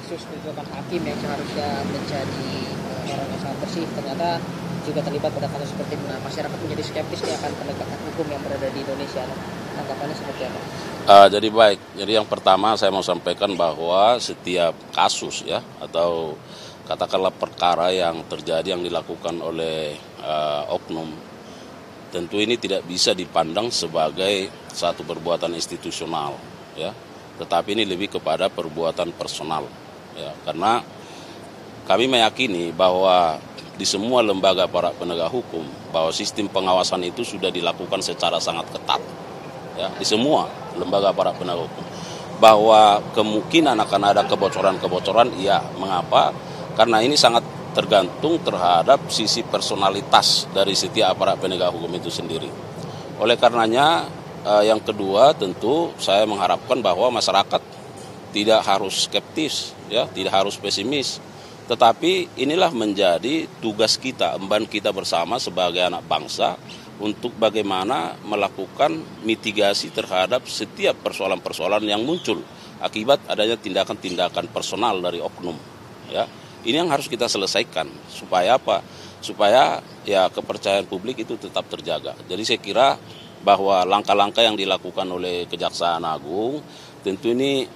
kasus tuntutan hakim yang seharusnya menjadi orang yang sangat bersih ternyata juga terlibat pada kasus seperti ini. Nah, masyarakat menjadi skeptis nih akan penegakan hukum yang berada di Indonesia. Nah, tanggapannya seperti apa? Jadi baik, jadi yang pertama saya mau sampaikan bahwa setiap kasus ya atau katakanlah perkara yang terjadi yang dilakukan oleh oknum, tentu ini tidak bisa dipandang sebagai satu perbuatan institusional ya, tetapi ini lebih kepada perbuatan personal ya, karena kami meyakini bahwa di semua lembaga para penegak hukum bahwa sistem pengawasan itu sudah dilakukan secara sangat ketat ya, di semua lembaga para penegak hukum, bahwa kemungkinan akan ada kebocoran-kebocoran, iya. Mengapa? Karena ini sangat tergantung terhadap sisi personalitas dari setiap aparat penegak hukum itu sendiri. Oleh karenanya, yang kedua tentu saya mengharapkan bahwa masyarakat tidak harus skeptis, ya, tidak harus pesimis. Tetapi inilah menjadi tugas kita, emban kita bersama sebagai anak bangsa untuk bagaimana melakukan mitigasi terhadap setiap persoalan-persoalan yang muncul akibat adanya tindakan-tindakan personal dari oknum. Ya, ini yang harus kita selesaikan supaya apa? Supaya ya kepercayaan publik itu tetap terjaga. Jadi saya kira bahwa langkah-langkah yang dilakukan oleh Kejaksaan Agung tentu ini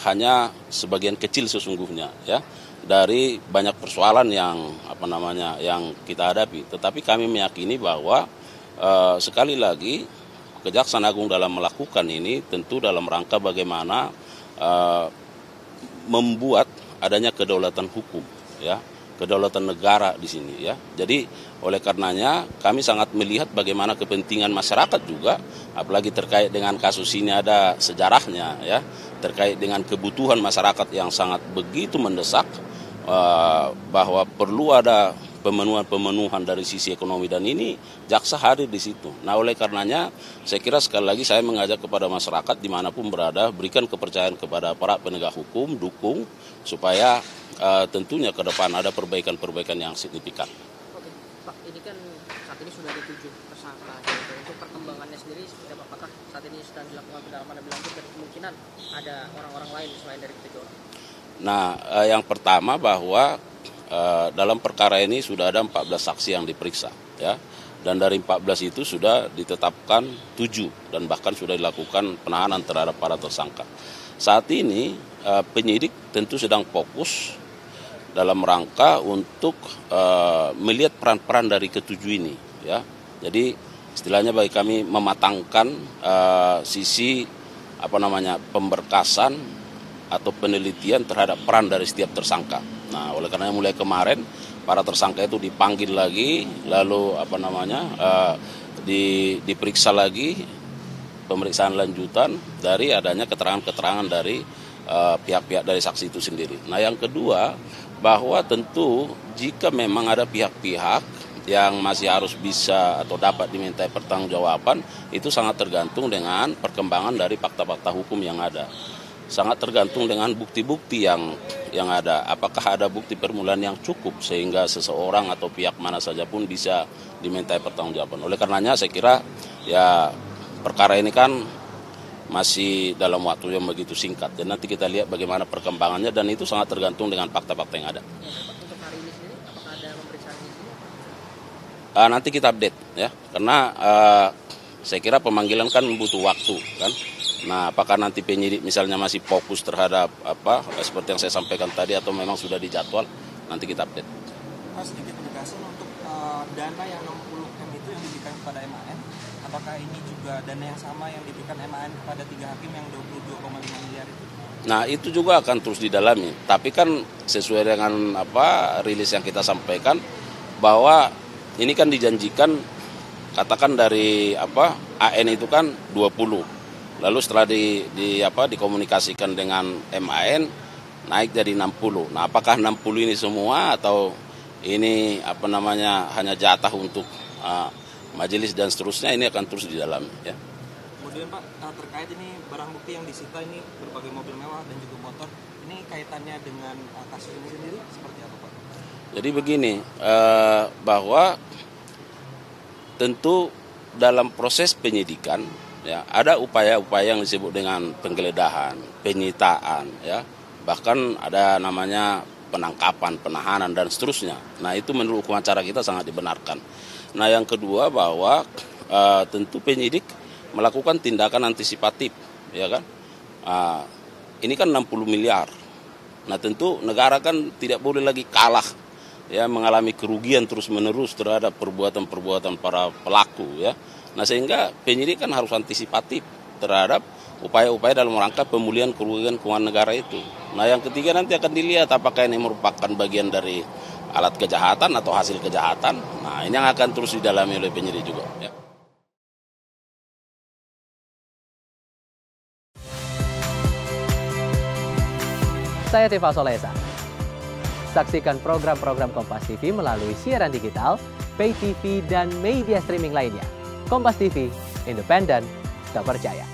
hanya sebagian kecil sesungguhnya ya dari banyak persoalan yang kita hadapi. Tetapi kami meyakini bahwa sekali lagi Kejaksaan Agung dalam melakukan ini tentu dalam rangka bagaimana membuat adanya kedaulatan hukum ya, kedaulatan negara di sini ya. Jadi oleh karenanya kami sangat melihat bagaimana kepentingan masyarakat juga, apalagi terkait dengan kasus ini ada sejarahnya ya, terkait dengan kebutuhan masyarakat yang sangat begitu mendesak, bahwa perlu ada pemenuhan dari sisi ekonomi, dan ini jaksa hadir di situ. Nah, oleh karenanya saya kira sekali lagi saya mengajak kepada masyarakat dimanapun berada, berikan kepercayaan kepada para penegak hukum, dukung supaya tentunya ke depan ada perbaikan-perbaikan yang signifikan. Oke, Pak, ini kan saat ini sudah ada 7 tersangka. Gitu. Untuk perkembangannya sendiri seperti apa? Apakah saat ini sedang dilakukan pendalaman lebih lanjut dan kemungkinan ada orang-orang lain selain dari ketujuh orang? Nah, yang pertama bahwa dalam perkara ini sudah ada 14 saksi yang diperiksa ya, dan dari 14 itu sudah ditetapkan 7 dan bahkan sudah dilakukan penahanan terhadap para tersangka. Saat ini penyidik tentu sedang fokus dalam rangka untuk melihat peran-peran dari ketujuh ini ya. Jadi istilahnya bagi kami mematangkan sisi pemberkasan atau penelitian terhadap peran dari setiap tersangka. Nah, oleh karena mulai kemarin para tersangka itu dipanggil lagi, lalu diperiksa lagi, pemeriksaan lanjutan dari adanya keterangan-keterangan dari pihak-pihak dari saksi itu sendiri. Nah, yang kedua bahwa tentu jika memang ada pihak-pihak yang masih harus bisa atau dapat dimintai pertanggungjawaban, itu sangat tergantung dengan perkembangan dari fakta-fakta hukum yang ada. Sangat tergantung dengan bukti-bukti yang ada. Apakah ada bukti permulaan yang cukup sehingga seseorang atau pihak mana saja pun bisa dimintai pertanggungjawaban. Oleh karenanya saya kira ya perkara ini kan masih dalam waktu yang begitu singkat. Dan nanti kita lihat bagaimana perkembangannya, dan itu sangat tergantung dengan fakta-fakta yang ada. Untuk hari ini sendiri, apakah ada pemeriksaan di sini? Nanti kita update ya, karena saya kira pemanggilan kan butuh waktu kan. Nah, apakah nanti penyidik misalnya masih fokus terhadap seperti yang saya sampaikan tadi atau memang sudah dijadwal, nanti kita update. Sedikit penegasan untuk dana yang 60M itu yang diberikan kepada MAN, apakah ini juga dana yang sama yang diberikan MAN kepada 3 hakim yang 22,5 miliar itu? Nah, itu juga akan terus didalami. Tapi kan sesuai dengan rilis yang kita sampaikan bahwa ini kan dijanjikan, katakan dari AN itu kan 20. Lalu setelah dikomunikasikan dengan MAN naik jadi 60. Nah, apakah 60 ini semua atau ini hanya jatah untuk majelis dan seterusnya, ini akan terus didalami ya. Kemudian Pak, terkait ini barang bukti yang disita ini berbagai mobil mewah dan juga motor, ini kaitannya dengan kasus ini sendiri seperti apa Pak? Jadi begini, bahwa tentu dalam proses penyidikan ya ada upaya-upaya yang disebut dengan penggeledahan, penyitaan ya, Bahkan ada namanya penangkapan, penahanan, dan seterusnya. Nah, itu menurut hukum acara kita sangat dibenarkan. Nah, yang kedua bahwa tentu penyidik melakukan tindakan antisipatif, ya kan? Ini kan 60 miliar. Nah, tentu negara kan tidak boleh lagi kalah, ya, mengalami kerugian terus-menerus terhadap perbuatan-perbuatan para pelaku, ya. Nah, sehingga penyidik kan harus antisipatif terhadap upaya-upaya dalam rangka pemulihan kerugian keuangan negara itu. Nah, yang ketiga nanti akan dilihat apakah ini merupakan bagian dari alat kejahatan atau hasil kejahatan. Nah, ini yang akan terus didalami oleh penyidik juga, ya. Saya Tifa Solesa. Saksikan program-program Kompas TV melalui siaran digital, pay TV, dan media streaming lainnya. Kompas TV, independen, terpercaya.